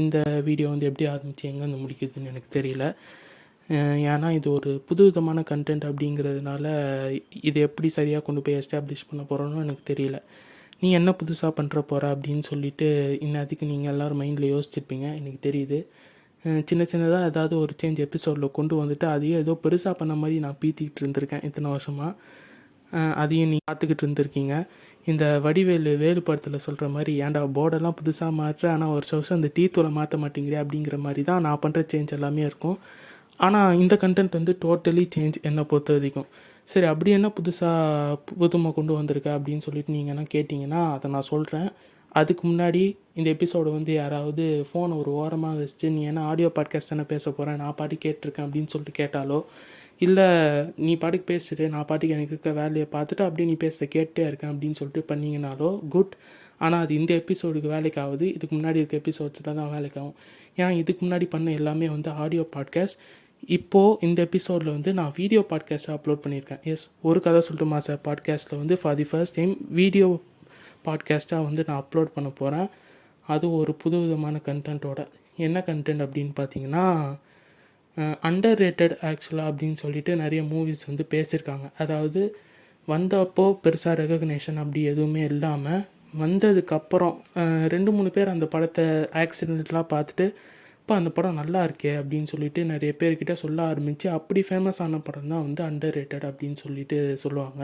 இந்த வீடியோ வந்து எப்படி ஆரம்பிச்சு எங்கேருந்து முடிக்குதுன்னு எனக்கு தெரியல. ஏன்னா இது ஒரு புதுவிதமான கண்டென்ட் அப்படிங்கிறதுனால இதை எப்படி சரியாக கொண்டு போய் எஸ்டாப்ளிஷ் பண்ண போகிறோன்னு எனக்கு தெரியல. நீ என்ன புதுசாக பண்ணுற போகிற அப்படின்னு சொல்லிட்டு இன்னத்துக்கு நீங்கள் எல்லோரும் மைண்டில் யோசிச்சிருப்பீங்க, எனக்கு தெரியுது. சின்ன சின்னதாக ஏதாவது ஒரு சேஞ்ச் எபிசோடில் கொண்டு வந்துட்டு அதையே ஏதோ பெருசாக பண்ண மாதிரி நான் பீத்திக்கிட்டு இருந்திருக்கேன் இத்தனை வருஷமாக. அதையும் நீ பார்த்துக்கிட்டு இருந்திருக்கீங்க. இந்த வடிவேலு வேலு படத்தில் சொல்கிற மாதிரி, ஏன்டா போர்டெல்லாம் புதுசாக மாற்ற, ஆனால் வருஷம் அந்த டீ தூளை மாற்ற மாட்டேங்கிறே அப்படிங்கிற மாதிரி தான் நான் பண்ணுற சேஞ்ச் எல்லாமே இருக்கும். ஆனால் இந்த கண்டென்ட் வந்து டோட்டலி சேஞ்ச் என்னை பொறுத்த வரைக்கும். சரி, அப்படி என்ன புதுசாக புதுமை கொண்டு வந்திருக்க அப்படின்னு சொல்லிட்டு நீங்கள் என்ன கேட்டிங்கன்னா அதை நான் சொல்கிறேன். அதுக்கு முன்னாடி இந்த எபிசோடு வந்து யாராவது ஃபோனை ஒரு ஓரமாக வச்சுட்டு, நீ என்ன ஆடியோ பாட்காஸ்ட் தானே பேச போகிறேன், நான் பாட்டு கேட்டிருக்கேன் அப்படின்னு சொல்லிட்டு கேட்டாலோ, இல்லை நீ பாட்டுக்கு பேசிட்டு நான் பாட்டுக்கு எனக்கு இருக்க வேலையை பார்த்துட்டு அப்படியே நீ பேசுகிறத கேட்டே இருக்கேன் அப்படின்னு சொல்லிட்டு பண்ணிங்கனாலோ குட். ஆனால் அது இந்த எபிசோடுக்கு வேலைக்கு ஆகுது, இதுக்கு முன்னாடி இருக்க எபிசோட்ஸில் தான் வேலைக்கு ஆகும். ஏன்னா இதுக்கு முன்னாடி பண்ண எல்லாமே வந்து ஆடியோ பாட்காஸ்ட். இப்போது இந்த எபிசோடில் வந்து நான் வீடியோ பாட்காஸ்ட்டை அப்லோட் பண்ணியிருக்கேன். எஸ், ஒரு கதை சொல்லட்டுமா சார் பாட்காஸ்ட்டில் வந்து for the first time video பாட்காஸ்ட்டாக வந்து நான் அப்லோட் பண்ண போகிறேன். அது ஒரு புது விதமான கண்டென்ட்டோட. என்ன கண்டென்ட் அப்படின்னு பார்த்தீங்கன்னா, அண்டர் ரேட்டட் ஆக்சுவலாக அப்படின்னு சொல்லிட்டு நிறைய மூவிஸ் வந்து பேசியிருக்காங்க. அதாவது வந்தப்போ பெருசாக ரெகக்னேஷன் அப்படி எதுவுமே இல்லாமல், வந்ததுக்கப்புறம் 2-3 பேர் அந்த படத்தை ஆக்சிடென்ட்லாம் பார்த்துட்டு, இப்போ அந்த படம் நல்லா இருக்கே அப்படின்னு சொல்லிட்டு நிறைய பேர்கிட்ட சொல்ல ஆரம்பித்து, அப்படி ஃபேமஸ் ஆன படம் தான் வந்து அண்டர் ரேட்டட் அப்படின்னு சொல்லிட்டு சொல்லுவாங்க.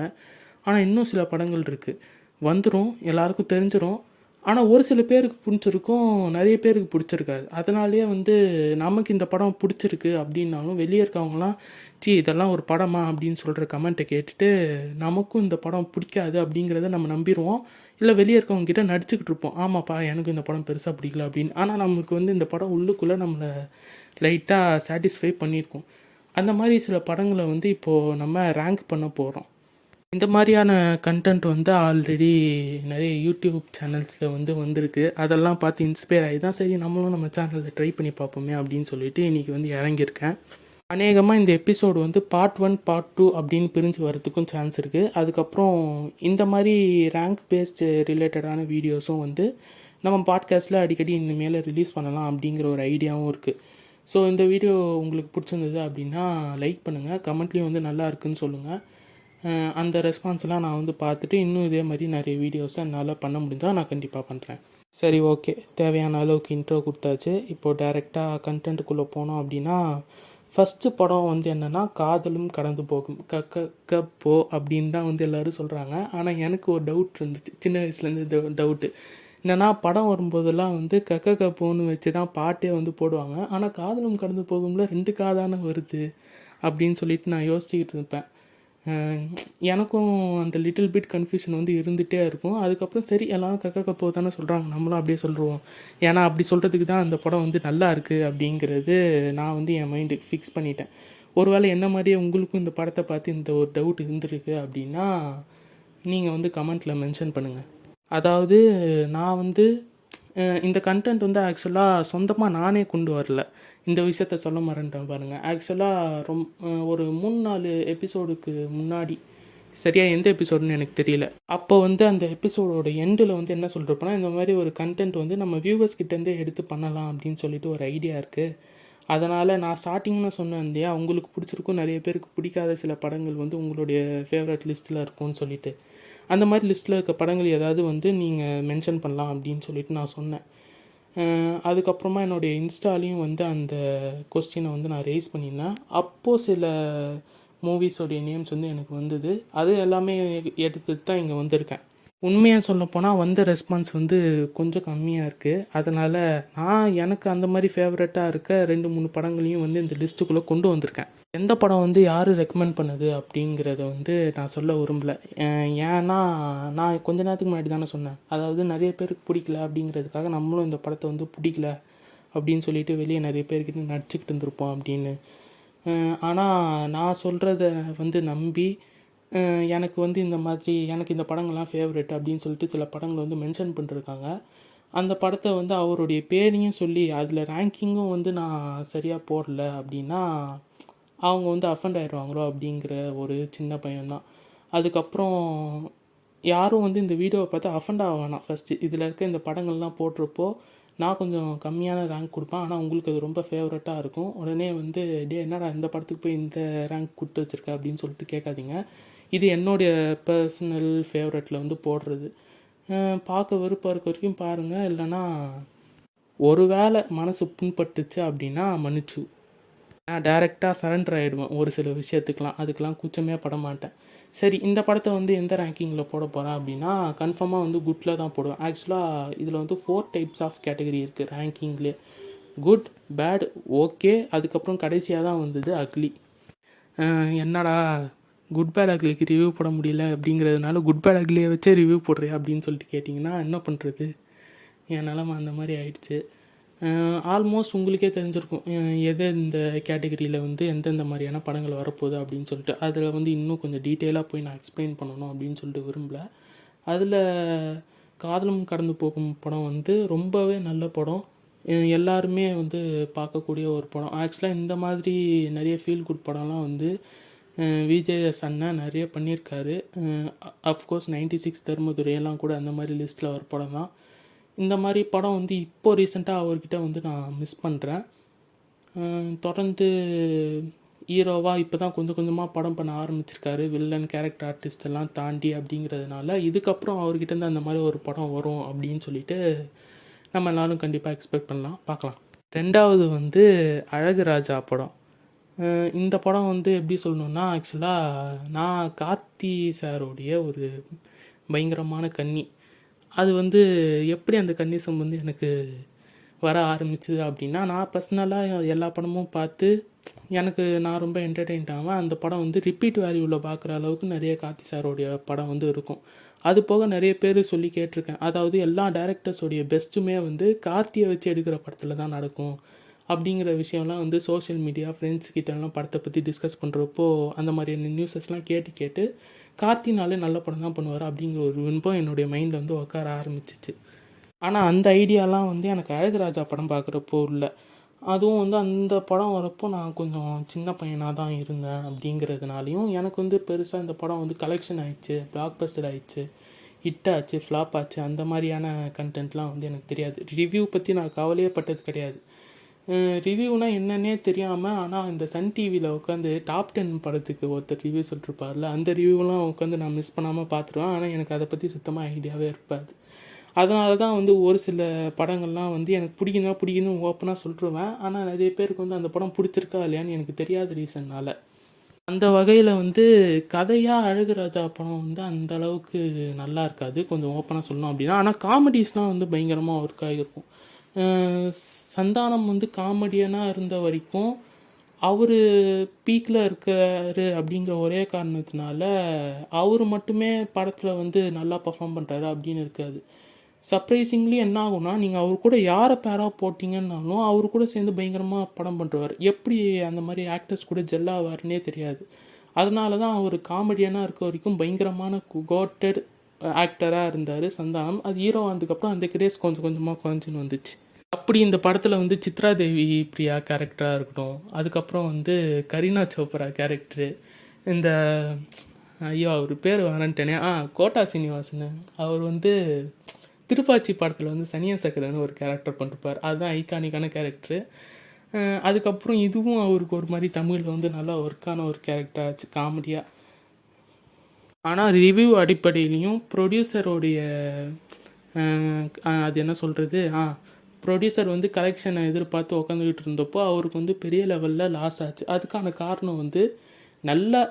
ஆனால் இன்னும் சில படங்கள் இருக்குது, வந்துடும், எல்லாருக்கும் தெரிஞ்சிடும், ஆனால் ஒரு சில பேருக்கு பிடிச்சிருக்கும், நிறைய பேருக்கு பிடிச்சிருக்காது. அதனாலேயே வந்து நமக்கு இந்த படம் பிடிச்சிருக்கு அப்படின்னாலும் வெளியே இருக்கவங்களாம் இதெல்லாம் ஒரு படமா அப்படின்னு சொல்கிற கமெண்ட்டை கேட்டுட்டு நமக்கும் இந்த படம் பிடிக்காது அப்படிங்கிறத நம்ம நம்பிடுவோம். இல்லை வெளியே இருக்கவங்ககிட்ட நடிச்சுக்கிட்டு இருப்போம், ஆமாப்பா எனக்கு இந்த படம் பெருசாக பிடிக்கல அப்படின்னு. ஆனால் நமக்கு வந்து இந்த படம் உள்ளுக்குள்ளே நம்மளை லைட்டாக சாட்டிஸ்ஃபை பண்ணியிருக்கோம். அந்த மாதிரி சில படங்களை வந்து இப்போது நம்ம ரேங்க் பண்ண போகிறோம். இந்த மாதிரியான கண்டென்ட் வந்து ஆல்ரெடி நிறைய யூடியூப் சேனல்ஸில் வந்து வந்திருக்கு. அதெல்லாம் பார்த்து இன்ஸ்பயர் ஆகி தான் சரி நம்மளும் நம்ம சேனலில் ட்ரை பண்ணி பார்ப்போமே அப்படின்னு சொல்லிட்டு இன்றைக்கி வந்து இறங்கியிருக்கேன். அநேகமாக இந்த எபிசோடு வந்து பார்ட் 1 பார்ட் 2 அப்படின்னு பிரிஞ்சு வரதுக்கும் சான்ஸ் இருக்குது. அதுக்கப்புறம் இந்த மாதிரி ரேங்க் பேஸ்ட் ரிலேட்டடான வீடியோஸும் வந்து நம்ம பாட்காஸ்ட்டில் அடிக்கடி இந்த மேலே ரிலீஸ் பண்ணலாம் அப்படிங்கிற ஒரு ஐடியாவும் இருக்குது. ஸோ இந்த வீடியோ உங்களுக்கு பிடிச்சிருந்தது அப்படின்னா லைக் பண்ணுங்கள், கமெண்ட்லேயும் வந்து நல்லா இருக்குதுன்னு சொல்லுங்கள். அந்த ரெஸ்பான்ஸ்லாம் நான் வந்து பார்த்துட்டு இன்னும் இதே மாதிரி நிறைய வீடியோஸை என்னால் பண்ண முடிஞ்சால் நான் கண்டிப்பாக பண்ணுறேன். சரி, ஓகே, தேவையான அளவுக்கு இன்ட்ரோ கொடுத்தாச்சு. இப்போது டைரெக்டாக கண்டென்ட்டுக்குள்ளே போனோம் அப்படின்னா, ஃபஸ்ட்டு படம் வந்து என்னென்னா காதலும் கடந்து போகும், கப்போ அப்படின்னு தான் வந்து எல்லோரும் சொல்கிறாங்க. ஆனால் எனக்கு ஒரு டவுட் இருந்துச்சு சின்ன வயசுலேருந்து, டவுட்டு என்னென்னா, படம் வரும்போதெல்லாம் வந்து கப்போன்னு வச்சு தான் பாட்டே வந்து போடுவாங்க. ஆனால் காதலும் கடந்து போகும்ல 2 காதான வருது அப்படின்னு சொல்லிட்டு நான் யோசிச்சுக்கிட்டு இருப்பேன். எனக்கும் அந்த லிட்டில் பிட் கன்ஃபியூஷன் வந்து இருந்துகிட்டே இருக்கும். அதுக்கப்புறம் சரி எல்லோரும் கப்போ தானே சொல்கிறாங்க, நம்மளும் அப்படியே சொல்லுவோம், ஏன்னா அப்படி சொல்கிறதுக்கு தான் அந்த படம் வந்து நல்லா இருக்குது அப்படிங்கிறது நான் வந்து என் மைண்டுக்கு ஃபிக்ஸ் பண்ணிட்டேன். ஒருவேளை என்ன மாதிரியே உங்களுக்கும் இந்த படத்தை பார்த்து இந்த ஒரு டவுட் இருந்திருக்கு அப்படின்னா நீங்கள் வந்து கமெண்ட்டில் மென்ஷன் பண்ணுங்கள். அதாவது நான் வந்து இந்த கண்டென்ட் வந்து ஆக்சுவலாக சொந்தமாக நானே கொண்டு வரல. இந்த விஷயத்த சொல்ல மறந்துட்டேன் பாருங்கள். ஆக்சுவலாக ஒரு 3-4 எபிசோடுக்கு முன்னாடி, சரியாக எந்த எபிசோடுன்னு எனக்கு தெரியல, அப்போ வந்து அந்த எபிசோடோட எண்டில் வந்து என்ன சொல்கிறப்போனா, இந்த மாதிரி ஒரு கண்டென்ட் வந்து நம்ம வியூவர்ஸ் கிட்டேருந்தே எடுத்து பண்ணலாம் அப்படின்னு சொல்லிட்டு ஒரு ஐடியா இருக்குது. அதனால் நான் ஸ்டார்டிங்கில் சொன்னேன் இல்லையா, உங்களுக்கு பிடிச்சிருக்கும், நிறைய பேருக்கு பிடிக்காத சில படங்கள் வந்து உங்களுடைய ஃபேவரட் லிஸ்ட்டில் இருக்கும்னு சொல்லிட்டு, அந்த மாதிரி லிஸ்ட்டில் இருக்க படங்கள் ஏதாவது வந்து நீங்கள் மென்ஷன் பண்ணலாம் அப்படின்னு சொல்லிட்டு நான் சொன்னேன். அதுக்கப்புறமா என்னுடைய இன்ஸ்டாலையும் வந்து அந்த கொஸ்டினை வந்து நான் ரைஸ் பண்ணியிருந்தேன். அப்போது சில மூவிஸோடைய நேம்ஸ் வந்து எனக்கு வந்தது. அது எல்லாமே எடுத்துட்டு தான் இங்கே வந்திருக்கேன். உண்மையாக சொல்லப்போனால் வந்த ரெஸ்பான்ஸ் வந்து கொஞ்சம் கம்மியாக இருக்குது. அதனால் நான் எனக்கு அந்த மாதிரி ஃபேவரட்டாக இருக்க 2-3 படங்களையும் வந்து இந்த லிஸ்ட்டுக்குள்ளே கொண்டு வந்திருக்கேன். எந்த படம் வந்து யார் ரெக்கமெண்ட் பண்ணுது அப்படிங்கிறத வந்து நான் சொல்ல விரும்பலை. ஏன்னா நான் கொஞ்ச நேரத்துக்கு முன்னாடி தானே சொன்னேன், அதாவது நிறைய பேருக்கு பிடிக்கல அப்படிங்கிறதுக்காக நம்மளும் இந்த படத்தை வந்து பிடிக்கல அப்படின்னு சொல்லிட்டு வெளியே நிறைய பேர்கிட்ட நடிச்சுக்கிட்டு இருந்திருப்போம் அப்படின்னு. ஆனால் நான் சொல்கிறத வந்து நம்பி எனக்கு வந்து இந்த மாதிரி எனக்கு இந்த படங்கள்லாம் ஃபேவரெட் அப்படின்னு சொல்லிட்டு சில படங்கள் வந்து மென்ஷன் பண்ணிருக்காங்க. அந்த படத்தை வந்து அவருடைய பேரையும் சொல்லி அதில் ரேங்கிங்கும் வந்து நான் சரியாக போடல அப்படின்னா அவங்க வந்து அஃபண்ட் ஆயிடுவாங்களோ அப்படிங்கிற ஒரு சின்ன பையன்தான். அதுக்கப்புறம் யாரும் வந்து இந்த வீடியோவை பார்த்து அஃபண்ட் ஆக வேணாம். ஃபஸ்ட்டு இதில் இருக்க இந்த படங்கள்லாம் போடுறப்போ நான் கொஞ்சம் கம்மியான ரேங்க் கொடுப்பேன், ஆனால் உங்களுக்கு அது ரொம்ப ஃபேவரட்டாக இருக்கும். உடனே வந்து டே என்னடா இந்த படத்துக்கு போய் இந்த ரேங்க் கொடுத்து வச்சுருக்க அப்படின்னு சொல்லிட்டு கேட்காதீங்க. இது என்னுடைய பர்சனல் ஃபேவரட்டில் வந்து போடுறது. பார்க்க விருப்பம் இருக்க வரைக்கும் பாருங்கள், இல்லைனா ஒரு வேளை மனசு புண்பட்டுச்சு அப்படின்னா மன்னிச்சு. நான் டேரெக்டாக சரண்டர் ஆகிடுவேன் ஒரு சில விஷயத்துக்கெலாம், அதுக்கெலாம் கூச்சமே பட மாட்டேன். சரி, இந்த படத்தை வந்து எந்த ரேங்கிங்கில் போட போகிறேன் அப்படின்னா கன்ஃபார்மாக வந்து குட்டில் தான் போடுவேன். ஆக்சுவலாக இதில் வந்து 4 டைப்ஸ் ஆஃப் கேட்டகரி இருக்குது ரேங்கிங்லேயே. குட், பேட், ஓகே, அதுக்கப்புறம் கடைசியாக தான் வந்தது அக்லி. என்னடா குட் பேட் அக்லிக்கு ரிவ்யூ போட முடியல அப்படிங்கிறதுனால குட் பேட் அக்லியை வச்சே ரிவ்யூ போடுறியா அப்படின்னு சொல்லிட்டு கேட்டிங்கன்னா என்ன பண்ணுறது, என் நிலமை அந்த மாதிரி ஆயிடுச்சு. ஆல்மோஸ்ட் உங்களுக்கே தெரிஞ்சிருக்கும் எது இந்த கேட்டகரியில் வந்து எந்தெந்த மாதிரியான படங்கள் வரப்போகுது அப்படின்னு சொல்லிட்டு. அதில் வந்து இன்னும் கொஞ்சம் டீட்டெயிலாக போய் நான் எக்ஸ்பிளைன் பண்ணணும் அப்படின்னு சொல்லிட்டு விரும்பல. அதில் காதலும் கடந்து போகும் படம் வந்து ரொம்பவே நல்ல படம், எல்லாருமே வந்து பார்க்கக்கூடிய ஒரு படம். ஆக்சுவலாக இந்த மாதிரி நிறைய ஃபீல் குட் படம்லாம் வந்து விஜேஎஸ் அண்ணன் நிறைய பண்ணியிருக்காரு. அஃப்கோர்ஸ் 96 தர்மதுரையெல்லாம் கூட அந்த மாதிரி லிஸ்ட்டில் ஒரு படம் தான். இந்த மாதிரி படம் வந்து இப்போது ரீசெண்டாக அவர்கிட்ட வந்து நான் மிஸ் பண்ணுறேன். தொடர்ந்து ஹீரோவாக இப்போ தான் கொஞ்சம் கொஞ்சமாக படம் பண்ண ஆரம்பிச்சிருக்காரு, வில்லன் கேரக்டர் ஆர்டிஸ்ட் எல்லாம் தாண்டி அப்படிங்கிறதுனால இதுக்கப்புறம் அவர்கிட்டேருந்து அந்த மாதிரி ஒரு படம் வரும் அப்படின்னு சொல்லிட்டு நம்ம எல்லோரும் கண்டிப்பாக எக்ஸ்பெக்ட் பண்ணலாம், பார்க்கலாம். ரெண்டாவது வந்து அழகு ராஜா படம். இந்த படம் வந்து எப்படி சொல்லணுன்னா, ஆக்சுவலாக நான் கார்த்தி சாரோடைய ஒரு பயங்கரமான கன்னி. அது வந்து எப்படி அந்த கன்னிசம் வந்து எனக்கு வர ஆரம்பிச்சுது அப்படின்னா, நான் பர்சனலாக எல்லா படமும் பார்த்து எனக்கு நான் ரொம்ப என்டர்டெயின் ஆவேன். அந்த படம் வந்து ரிப்பீட் வேல்யூவில் பார்க்குற அளவுக்கு நிறைய கார்த்தி சாரோடைய படம் வந்து இருக்கும். அது போக நிறைய பேர் சொல்லி கேட்டிருக்கேன், அதாவது எல்லா டேரக்டர்ஸோடைய பெஸ்ட்டுமே வந்து கார்த்தியை வச்சு எடுக்கிற படத்தில் தான் நடக்கும் அப்படிங்கிற விஷயம்லாம் வந்து சோஷியல் மீடியா ஃப்ரெண்ட்ஸ் கிட்டலாம் படத்தை பற்றி டிஸ்கஸ் பண்ணுறப்போ அந்த மாதிரியான நியூஸஸ்லாம் கேட்டு கார்த்தினாலே நல்ல படம் தான் பண்ணுவார் அப்படிங்கிற ஒரு விருப்பம் என்னுடைய மைண்டில் வந்து உட்கார ஆரம்பிச்சிச்சு. ஆனால் அந்த ஐடியாலாம் வந்து எனக்கு அழகுராஜா படம் பார்க்குறப்போ இல்லை. அதுவும் வந்து அந்த படம் வரப்போ நான் கொஞ்சம் சின்ன பையனாக தான் இருந்தேன் அப்படிங்கிறதுனாலையும் எனக்கு வந்து பெருசாக இந்த படம் வந்து கலெக்ஷன் ஆயிடுச்சு, பிளாக் பஸ்டர் ஆயிடுச்சு, ஹிட் ஆச்சு, ஃப்ளாப் ஆச்சு, அந்த மாதிரியான கண்டென்ட்லாம் வந்து எனக்கு தெரியாது. ரிவ்யூ பற்றி நான் கவலையே பட்டது கிடையாது. ரிவ்யூனால் என்னன்னே தெரியாமல், ஆனால் இந்த சன் டிவியில் உட்காந்து டாப் 10 படத்துக்கு ஒருத்தர் ரிவ்யூ சொல்லிட்டுருப்பார்ல, அந்த ரிவ்யூலாம் உட்காந்து நான் மிஸ் பண்ணாமல் பார்த்துருவேன். ஆனால் எனக்கு அதை பற்றி சுத்தமாக ஐடியாவே இருப்பாது. அதனால தான் வந்து ஒரு சில படங்கள்லாம் வந்து எனக்கு பிடிக்குன்னு ஓப்பனாக சொல்லிட்டுருவேன். ஆனால் நிறைய பேருக்கு வந்து அந்த படம் பிடிச்சிருக்கா இல்லையான்னு எனக்கு தெரியாத ரீசன்னால். அந்த வகையில் வந்து கதையாக அழகுராஜா படம் வந்து அந்த அளவுக்கு நல்லா இருக்காது, கொஞ்சம் ஓப்பனாக சொல்லணும் அப்படின்னா. ஆனால் காமெடிஸ்லாம் வந்து பயங்கரமாக ஒர்க் ஆகியிருக்கும். சந்தானம் வந்து காமெடியனாக இருந்த வரைக்கும் அவர் பீக்கில் இருக்கார் அப்படிங்கிற ஒரே காரணத்தினால அவர் மட்டுமே படத்தில் வந்து நல்லா பர்ஃபார்ம் பண்ணுறாரு அப்படின்னு இருக்காது. சர்ப்ரைசிங்லி என்ன ஆகும்னா, நீங்கள் அவர் கூட யாரை பேராக போட்டிங்கன்னாலும் அவர் கூட சேர்ந்து பயங்கரமாக படம் பண்ணுறவர். எப்படி அந்த மாதிரி ஆக்டர்ஸ் கூட ஜெல்லாவார்னே தெரியாது. அதனால தான் அவர் காமெடியனாக இருக்க வரைக்கும் பயங்கரமான கோட்டட் ஆக்டராக இருந்தார் சந்தானம். அது ஹீரோ ஆனதுக்கப்புறம் அந்த கிரேஸ் கொஞ்சம் கொஞ்சமாக குறைஞ்சின்னு வந்துச்சு. அப்படி இந்த படத்தில் வந்து சித்ரா தேவி பிரியா கேரக்டராக இருக்கட்டும், அதுக்கப்புறம் வந்து கரீனா சோப்ரா கேரக்டரு, இந்த ஐயோ அவர் பேர் வரன்ட்டேனே, கோட்டா சீனிவாசன், அவர் வந்து திருப்பாச்சி படத்தில் வந்து சனியா சக்கரன்னு ஒரு கேரக்டர் பண்ணிருப்பார். அதுதான் ஐகானிக்கான கேரக்டரு. அதுக்கப்புறம் இதுவும் அவருக்கு ஒரு மாதிரி தமிழில் வந்து நல்லா ஒர்க்கான ஒரு கேரக்டர் ஆச்சு, காமெடியாக. ஆனால் ரிவ்யூ அடிப்படையிலையும் ப்ரொடியூசருடைய அது என்ன சொல்கிறது, ப்ரொடியூசர் வந்து கலெக்ஷனை எதிர்பார்த்து உக்காந்துக்கிட்டு இருந்தப்போ அவருக்கு வந்து பெரிய லெவலில் லாஸ் ஆச்சு. அதுக்கான காரணம் வந்து நல்ல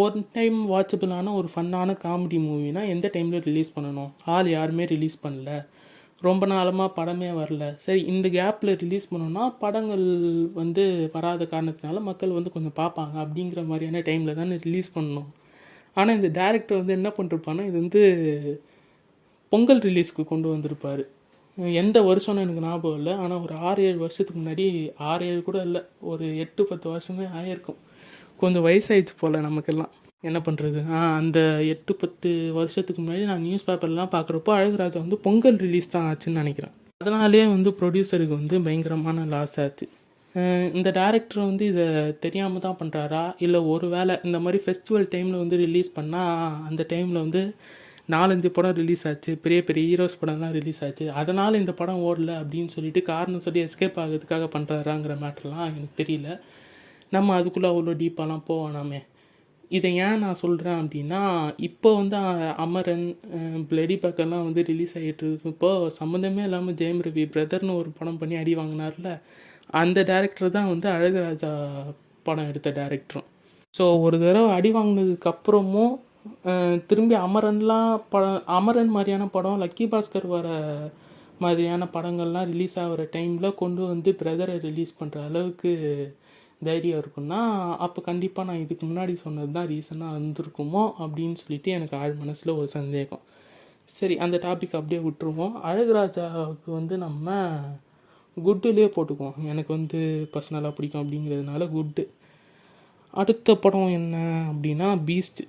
ஒன் டைம் வாட்சபிளான ஒரு ஃபன்னான காமெடி மூவினா எந்த டைமில் ரிலீஸ் பண்ணணும், யாருமே ரிலீஸ் பண்ணல, ரொம்ப நாளமாக படமே வரல. சரி, இந்த கேப்பில் ரிலீஸ் பண்ணோன்னா படங்கள் வந்து வராத காரணத்தினால மக்கள் வந்து கொஞ்சம் பார்ப்பாங்க அப்படிங்கிற மாதிரியான டைமில் தானே ரிலீஸ் பண்ணணும். ஆனால் இந்த டேரக்டர் வந்து என்ன பண்ணிருப்பான்னா, இது வந்து பொங்கல் ரிலீஸ்க்கு கொண்டு வந்திருப்பார். எந்த வருஷம்னு எனக்கு ஞாபகம் இல்லை, ஆனால் ஒரு 6-7 வருஷத்துக்கு முன்னாடி, 6-7 கூட இல்லை, ஒரு 8-10 வருஷமே ஆகிருக்கும். கொஞ்சம் வயசாகிடுச்சு போல் நமக்கெல்லாம், என்ன பண்ணுறது. அந்த 8-10 வருஷத்துக்கு முன்னாடி நான் நியூஸ் பேப்பர்லாம் பார்க்குறப்போ அழகுராஜா வந்து பொங்கல் ரிலீஸ் தான் ஆச்சுன்னு நினைக்கிறேன். அதனாலே வந்து ப்ரொடியூசருக்கு வந்து பயங்கரமான லாஸ் ஆச்சு. இந்த டேரக்டர் வந்து இதை தெரியாமல் தான் பண்ணுறாரா, இல்லை ஒரு வேளை இந்த மாதிரி ஃபெஸ்டிவல் டைமில் வந்து ரிலீஸ் பண்ணால் அந்த டைமில் வந்து 4-5 படம் ரிலீஸ் ஆச்சு, பெரிய பெரிய ஹீரோஸ் படம்லாம் ரிலீஸ் ஆச்சு, அதனால் இந்த படம் ஓடல அப்படின்னு சொல்லிட்டு காரணம் சொல்லி எஸ்கேப் ஆகிறதுக்காக பண்ணுறாராங்கிற மேட்டர்லாம் எனக்கு தெரியல. நம்ம அதுக்குள்ளே அவ்வளோ டீப்பாலாம் போவேணாமே. இதை ஏன் நான் சொல்கிறேன் அப்படின்னா, இப்போ வந்து அமரன், பிளடி பக்கெல்லாம் வந்து ரிலீஸ் ஆகிட்டு இருக்கப்போ சம்மந்தமே இல்லாமல் ஜெயம் ரவி பிரதர்னு ஒரு படம் பண்ணி அடி வாங்கினார்ல, அந்த டேரக்டர் தான் வந்து அழகுராஜா படம் எடுத்த டேரக்டரும். ஸோ ஒரு தடவை அடி வாங்கினதுக்கப்புறமும் திரும்பி அமரன் மாதிரியான படம், லக்கி பாஸ்கர் வர மாதிரியான படங்கள்லாம் ரிலீஸ் ஆகிற டைமில் கொண்டு வந்து பிரதரை ரிலீஸ் பண்ணுற அளவுக்கு தைரியம் இருக்குன்னா, அப்போ கண்டிப்பாக நான் இதுக்கு முன்னாடி சொன்னது தான் ரீசனாக இருந்திருக்குமோ அப்படின்னு சொல்லிட்டு எனக்கு ஆழ் மனசில் ஒரு சந்தேகம். சரி, அந்த டாபிக் அப்படியே விட்டுருவோம். அழகுராஜாவுக்கு வந்து நம்ம குட்டுலேயே போட்டுக்குவோம். எனக்கு வந்து பர்சனலாக பிடிக்கும் அப்படிங்கிறதுனால குட்டு. அடுத்த படம் என்ன அப்படின்னா பீஸ்ட்.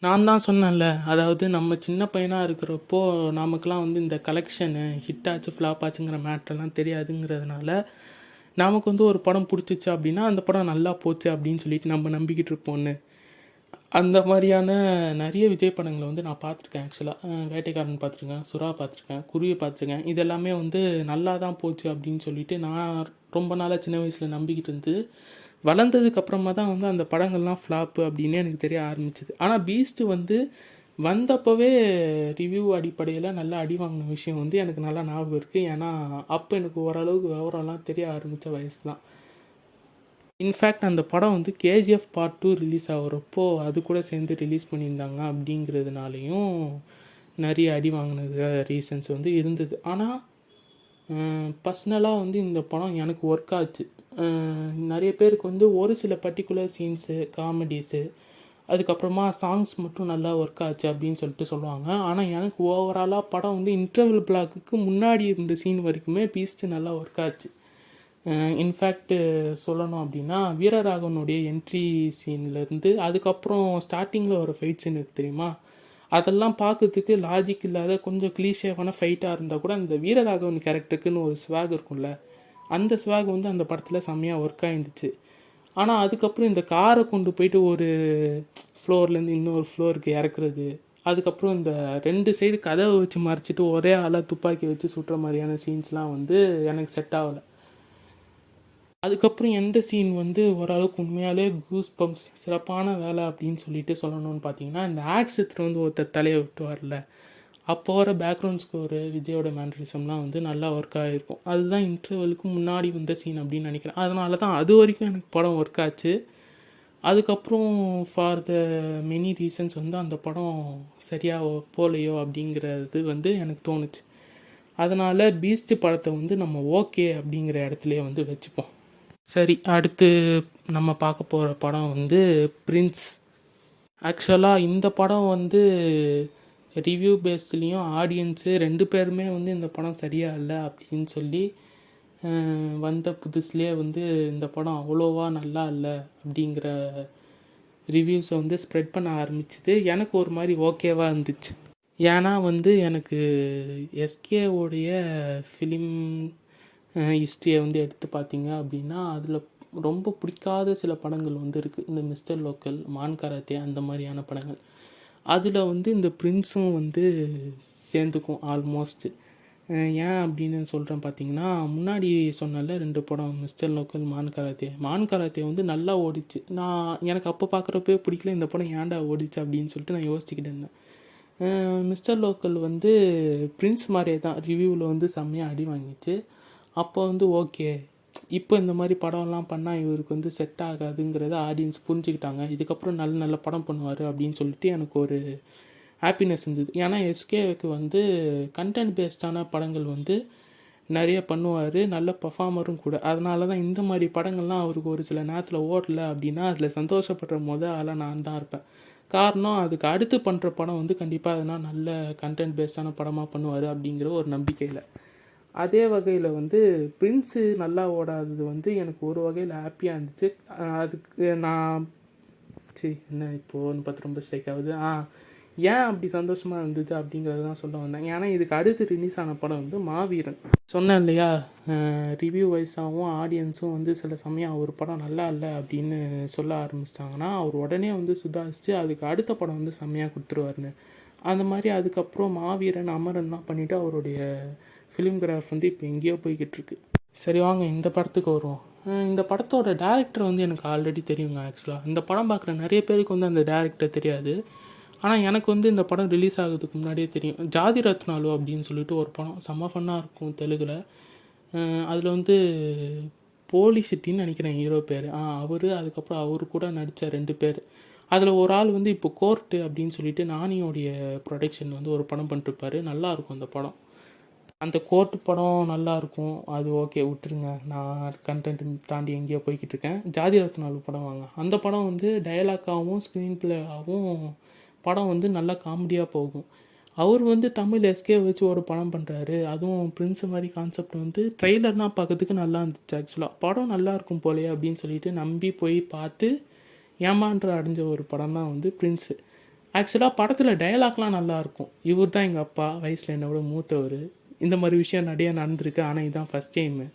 நான் தான் சொன்னேன்ல, அதாவது நம்ம சின்ன பையனாக இருக்கிறப்போ நமக்கெலாம் வந்து இந்த கலெக்ஷனு ஹிட் ஆச்சு ஃப்ளாப் ஆச்சுங்கிற மேட்டர்லாம் தெரியாதுங்கிறதுனால நமக்கு வந்து ஒரு படம் பிடிச்சிச்சு அப்படின்னா அந்த படம் நல்லா போச்சு அப்படின்னு சொல்லிட்டு நம்ம நம்பிக்கிட்டு இருப்போன்னு. அந்த மாதிரியான நிறைய விஜய் படங்களை வந்து நான் பார்த்துருக்கேன். ஆக்சுவலாக வேட்டைக்காரன் பார்த்துருக்கேன், சுறா பார்த்துருக்கேன், குருவி பார்த்துருக்கேன். இதெல்லாமே வந்து நல்லா தான் போச்சு அப்படின்னு சொல்லிட்டு நான் ரொம்ப நாளாக சின்ன வயசில் நம்பிக்கிட்டு இருந்து வளர்ந்ததுக்கு அப்புறமா தான் வந்து அந்த படங்கள்லாம் ஃப்ளாப்பு அப்படின்னு எனக்கு தெரிய ஆரம்பிச்சிது. ஆனால் பீஸ்ட் வந்து வந்தப்போவே ரிவ்யூ அடிப்படையில் நல்லா அடி வாங்கின விஷயம் வந்து எனக்கு நல்லா ஞாபகம் இருக்குது. ஏன்னா அப்போ எனக்கு ஓரளவுக்கு விவரம்லாம் தெரிய ஆரம்பித்த வயசு தான். இன்ஃபேக்ட் அந்த படம் வந்து கேஜிஎஃப் பார்ட் 2 ரிலீஸ் ஆகிறப்போ அது கூட சேர்ந்து ரிலீஸ் பண்ணியிருந்தாங்க அப்படிங்கிறதுனாலையும் நிறைய அடி வாங்கினது ரீசன்ஸ் வந்து இருந்தது. ஆனால் பர்சனலாக வந்து இந்த படம் எனக்கு ஒர்க் ஆச்சு. நிறைய பேருக்கு வந்து ஒரு சில பர்டிகுலர் சீன்ஸு, காமெடிஸு, அதுக்கப்புறமா சாங்ஸ் மட்டும் நல்லா ஒர்க் ஆச்சு அப்படின்னு சொல்லிட்டு சொல்லுவாங்க. ஆனால் எனக்கு ஓவராலாக படம் வந்து இன்டர்வல் பிளாக்குக்கு முன்னாடி இருந்த சீன் வரைக்குமே பீஸ்ட்டு நல்லா ஒர்க் ஆச்சு. இன்ஃபேக்ட்டு சொல்லணும் அப்படின்னா வீரராகவனுடைய என்ட்ரி சீன்லேருந்து அதுக்கப்புறம் ஸ்டார்டிங்கில் ஒரு ஃபைட் சீன் இருக்குது தெரியுமா, அதெல்லாம் பார்க்கறதுக்கு லாஜிக் இல்லாத கொஞ்சம் க்ளீஷேவான ஃபைட்டாக இருந்தால் கூட அந்த வீரராகவன் கேரக்டருக்குன்னு ஒரு ஸ்வாக் இருக்கும்ல, அந்த ஸ்வாக் வந்து அந்த படத்தில் செம்மையாக ஒர்க் ஆகிருந்துச்சு. ஆனால் அதுக்கப்புறம் இந்த காரை கொண்டு போயிட்டு ஒரு ஃப்ளோர்லேருந்து இன்னொரு ஃப்ளோருக்கு இறக்குறது, அதுக்கப்புறம் இந்த 2 சைடு கதவை வச்சு மறைச்சிட்டு ஒரே ஆளாக துப்பாக்கி வச்சு சுட்டுற மாதிரியான சீன்ஸ்லாம் வந்து எனக்கு செட் ஆகலை. அதுக்கப்புறம் எந்த சீன் வந்து ஓரளவுக்கு உண்மையாலே கூஸ் பம்ப்ஸ் சிறப்பான வேலை அப்படின்னு சொல்லிட்டு சொல்லணும்னு பார்த்தீங்கன்னா, இந்த ஆக்ஸ் எடுத்துகிட்டு வந்து ஒருத்தர் தலையை விட்டு வரல, அப்போ வர பேக்ரவுண்ட் ஸ்கோரு, விஜயோட மேனரிசம்லாம் வந்து நல்லா ஒர்க் ஆகிருக்கும். அதுதான் இன்டர்வலுக்கு முன்னாடி வந்த சீன் அப்படின்னு நினைக்கிறேன். அதனால தான் அது வரைக்கும் எனக்கு படம் ஒர்க் ஆச்சு. அதுக்கப்புறம் ஃபார் த மெனி ரீசன்ஸ் வந்து அந்த படம் சரியாக போகலையோ அப்படிங்கிறது வந்து எனக்கு தோணுச்சு. அதனால் பீஸ்ட் படத்தை வந்து நம்ம ஓகே அப்படிங்கிற இடத்துலையே வந்து வச்சுப்போம். சரி, அடுத்து நம்ம பார்க்க போகிற படம் வந்து பிரின்ஸ். ஆக்சுவலாக இந்த படம் வந்து ரிவ்யூ பேஸ்ட்லேயும் ஆடியன்ஸு 2 பேருமே வந்து இந்த படம் சரியாக இல்லை அப்படின்னு சொல்லி வந்த புதுசுலேயே வந்து இந்த படம் அவ்வளோவா நல்லா இல்லை அப்படிங்கிற ரிவ்யூஸை வந்து ஸ்ப்ரெட் பண்ண ஆரம்பிச்சிது. எனக்கு ஒரு மாதிரி ஓகேவாக இருந்துச்சு. ஏன்னா வந்து எனக்கு எஸ்கேவோடைய ஃபிலிம் ஹிஸ்ட்ரியை வந்து எடுத்து பார்த்தீங்க அப்படின்னா அதில் ரொம்ப பிடிக்காத சில படங்கள் வந்து இருக்குது. இந்த மிஸ்டர் லோக்கல், மான் கராத்தே, அந்த மாதிரியான படங்கள். அதில் வந்து இந்த பிரின்ஸும் வந்து சேர்ந்துக்கும் ஆல்மோஸ்ட்டு. ஏன் அப்படின்னு சொல்கிறேன் பார்த்தீங்கன்னா, முன்னாடி சொன்னல 2 படம் மிஸ்டர் லோக்கல், மான் கராத்தே வந்து நல்லா ஓடிச்சு. எனக்கு அப்போ பார்க்குறப்பே பிடிக்கல, இந்த படம் ஏன்டா ஓடிச்சு அப்படின்னு சொல்லிட்டு நான் யோசிச்சுக்கிட்டு இருந்தேன். மிஸ்டர் லோக்கல் வந்து பிரின்ஸ் மாதிரியே தான் ரிவ்யூவில் வந்து செம்மையாக அடி வாங்கிச்சு. அப்போ வந்து ஓகே, இப்போ இந்த மாதிரி படம்லாம் பண்ணால் இவருக்கு வந்து செட் ஆகாதுங்கிறத ஆடியன்ஸ் புரிஞ்சுக்கிட்டாங்க, இதுக்கப்புறம் நல்ல நல்ல படம் பண்ணுவார் அப்படின்னு சொல்லிட்டு எனக்கு ஒரு ஹாப்பினஸ் இருந்தது. ஏன்னா எஸ்கேவுக்கு வந்து கண்டென்ட் பேஸ்டான படங்கள் வந்து நிறைய பண்ணுவார், நல்ல பர்ஃபார்மரும் கூட. அதனால தான் இந்த மாதிரி படங்கள்லாம் அவருக்கு ஒரு சில நேரத்தில் ஓடலை அப்படின்னா அதில் சந்தோஷப்படுற ஆளாக நான் தான் இருப்பேன். காரணம், அதுக்கு அடுத்து பண்ணுற படம் வந்து கண்டிப்பாக அதனால் நல்ல கண்டென்ட் பேஸ்டான படமாக பண்ணுவார் அப்படிங்கிற ஒரு நம்பிக்கையில். அதே வகையில் வந்து பிரின்ஸு நல்லா ஓடாதது வந்து எனக்கு ஒரு வகையில் ஹாப்பியாக இருந்துச்சு. அதுக்கு நான் என்ன இப்போது பார்த்து ரொம்ப ஸ்ட்ரைக் ஆகுது. ஏன் அப்படி சந்தோஷமாக இருந்தது அப்படிங்கிறது தான் சொல்ல வந்தேன். ஏன்னா இதுக்கு அடுத்து ரிலீஸ் ஆன படம் வந்து மாவீரன். சொன்னேன் இல்லையா, ரிவ்யூ வைஸாகவும் ஆடியன்ஸும் வந்து சில சமயம் ஒரு படம் நல்லா இல்லை அப்படின்னு சொல்ல ஆரம்பிச்சிட்டாங்கன்னா அவர் உடனே வந்து சுதாரித்து அதுக்கு அடுத்த படம் வந்து செம்மையாக கொடுத்துருவாருன்னு. அந்த மாதிரி அதுக்கப்புறம் மாவீரன் அமரன்லாம் பண்ணிவிட்டு அவருடைய ஃபிலிம் கிராஃப் வந்து இப்போ எங்கேயோ போய்கிட்டு இருக்கு. சரி வாங்க இந்த படத்துக்கு வருவோம். இந்த படத்தோட டேரக்டர் வந்து எனக்கு ஆல்ரெடி தெரியுங்க. ஆக்சுவலாக இந்த படம் பார்க்குற நிறைய பேருக்கு வந்து அந்த டேரக்டர் தெரியாது. ஆனால் எனக்கு வந்து இந்த படம் ரிலீஸ் ஆகிறதுக்கு முன்னாடியே தெரியும். ஜாதி ரத்னாலு அப்படின்னு சொல்லிட்டு ஒரு படம் செம்ம ஃபன்னாக இருக்கும் தெலுங்கில். அதில் வந்து போலி சிட்டின்னு நினைக்கிறேன் ஹீரோ பேர். அவர் அதுக்கப்புறம் அவர் கூட நடித்த 2 பேர். அதில் ஒரு ஆள் வந்து இப்போ கோர்ட்டு அப்படின்னு சொல்லிட்டு நானியோடைய ப்ரொடக்ஷன் வந்து ஒரு படம் பண்ணிட்டுருப்பாரு. நல்லாயிருக்கும் அந்த படம். அந்த கோர்ட்டு படம் நல்லாயிருக்கும். அது ஓகே விட்டுருங்க. நான் கண்டென்ட் தாண்டி எங்கேயோ போய்கிட்டு இருக்கேன். ஜாதி ரத்னாலு படம் வாங்க. அந்த படம் வந்து டயலாக்காகவும் ஸ்க்ரீன் பிளேயாகவும் படம் வந்து நல்லா காமெடியாக போகும். அவர் வந்து தமிழ் எஸ்கே வச்சு ஒரு படம் பண்ணுறாரு. அதுவும் பிரின்ஸ் மாதிரி கான்செப்ட் வந்து ட்ரெய்லர்னால் பார்க்கறதுக்கு நல்லா இருந்துச்சு. ஆக்சுவலாக படம் நல்லா இருக்கும் போலே அப்படின்னு சொல்லிட்டு நம்பி போய் பார்த்து ஏமாற்றம் அடைஞ்ச ஒரு படம் தான் வந்து பிரின்ஸு. ஆக்சுவலாக படத்தில் டயலாக்லாம் நல்லாயிருக்கும். இவர் தான் எங்கள் அப்பா, வயசில் என்னை விட மூத்தவர், இந்த மாதிரி விஷயம் நிறையா நடந்திருக்கு, ஆனால் இதுதான் ஃபஸ்ட் டைமு.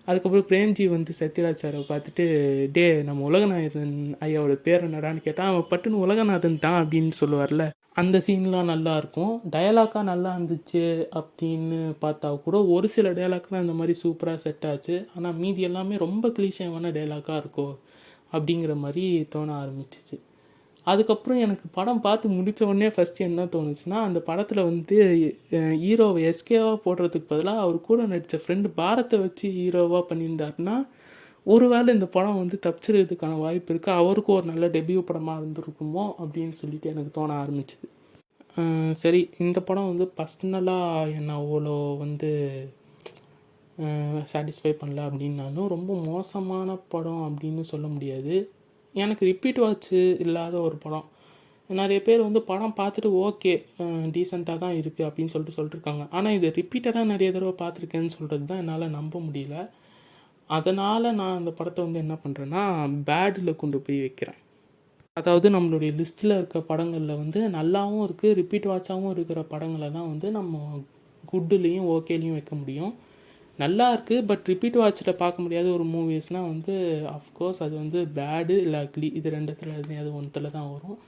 அதுக்கப்புறம் பிரேம்ஜி வந்து சத்யராஜ் சாரை பார்த்துட்டு, டே நம்ம உலகநாதன் ஐயாவோட பேர் என்னடான்னு கேட்டால் அவன் பட்டுன்னு உலகநாதன் தான் அப்படின்னு சொல்லுவார்ல. அந்த சீன்லாம் நல்லாயிருக்கும். டயலாக்காக நல்லா இருந்துச்சு அப்படின்னு பார்த்தா கூட ஒரு சில டயலாக் தான் இந்த மாதிரி சூப்பராக செட் ஆச்சு. ஆனால் மீதி எல்லாமே ரொம்ப கிளீஷேவான டயலாக்காக இருக்கோ அப்படிங்கிற மாதிரி தோண ஆரம்பிச்சிச்சு. அதுக்கப்புறம் எனக்கு படம் பார்த்து முடித்த உடனே ஃபஸ்ட்டு என்ன தோணுச்சுன்னா, அந்த படத்தில் வந்து ஹீரோவை எஸ்கேவாக போடுறதுக்கு பதிலாக அவர் கூட நடித்த ஃப்ரெண்டு பாரத்தை வச்சு ஹீரோவாக பண்ணியிருந்தாருன்னா ஒருவேளை இந்த படம் வந்து தப்பிச்சிருக்கிறதுக்கான வாய்ப்பு இருக்குது. அவருக்கும் ஒரு நல்ல டெபியூ படமாக இருந்திருக்குமோ அப்படின்னு சொல்லிட்டு எனக்கு தோண ஆரம்பிச்சுது. சரி இந்த படம் வந்து பர்சனலாக என்ன அவ்வளோ வந்து சாட்டிஸ்ஃபை பண்ணல அப்படின்னாலும் ரொம்ப மோசமான படம் அப்படின்னு சொல்ல முடியாது. எனக்கு ரிப்பீட் வாட்ச்சு இல்லாத ஒரு படம். நிறைய பேர் வந்து படம் பார்த்துட்டு ஓகே டீசெண்டாக தான் இருக்குது அப்படின்னு சொல்லிட்டுருக்காங்க. ஆனால் இது ரிப்பீட்டடாக நிறைய தடவை பார்த்துருக்கேன்னு சொல்கிறது தான் என்னால் நம்ப முடியல. அதனால் நான் அந்த படத்தை வந்து என்ன பண்ணுறேன்னா பேடில் கொண்டு போய் வைக்கிறேன். அதாவது நம்மளுடைய லிஸ்ட்டில் இருக்க படங்களில் வந்து நல்லாவும் இருக்குது, ரிப்பீட் வாட்சாகவும் இருக்கிற படங்களை தான் வந்து நம்ம குட்டுலேயும் ஓகேலேயும் வைக்க முடியும். நல்லா இருக்குது பட் ரிப்பீட் வாட்சில் பார்க்க முடியாத ஒரு மூவிஸ்னால் வந்து அஃப்கோர்ஸ் அது வந்து பேடு இல்லை அக்லி, இது ரெண்டுத்தில் எது ஒன்றில் தான் வரும்.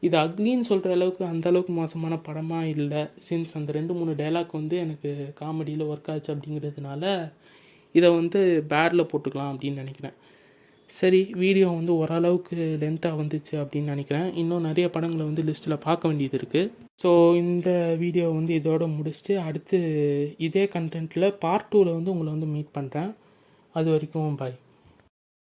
இது அக்லின்னு சொல்கிற அளவுக்கு அந்தளவுக்கு மோசமான படமாக இல்லை. சின்ஸ் அந்த 2-3 டைலாக் வந்து எனக்கு காமெடியில் ஒர்க் ஆச்சு அப்படிங்கிறதுனால இதை வந்து பேடில் போட்டுக்கலாம் அப்படின்னு நினைக்கிறேன். சரி வீடியோ வந்து ஓரளவுக்கு லென்த்தாக வந்துச்சு அப்படின்னு நினைக்கிறேன். இன்னும் நிறைய படங்களை வந்து லிஸ்ட்டில் பார்க்க வேண்டியது இருக்குது. ஸோ இந்த வீடியோ வந்து இதோடு முடிச்சுட்டு அடுத்து இதே கண்டென்ட்டில் பார்ட் 2ல் வந்து உங்களை வந்து மீட் பண்ணுறேன். அது வரைக்கும் பாய்.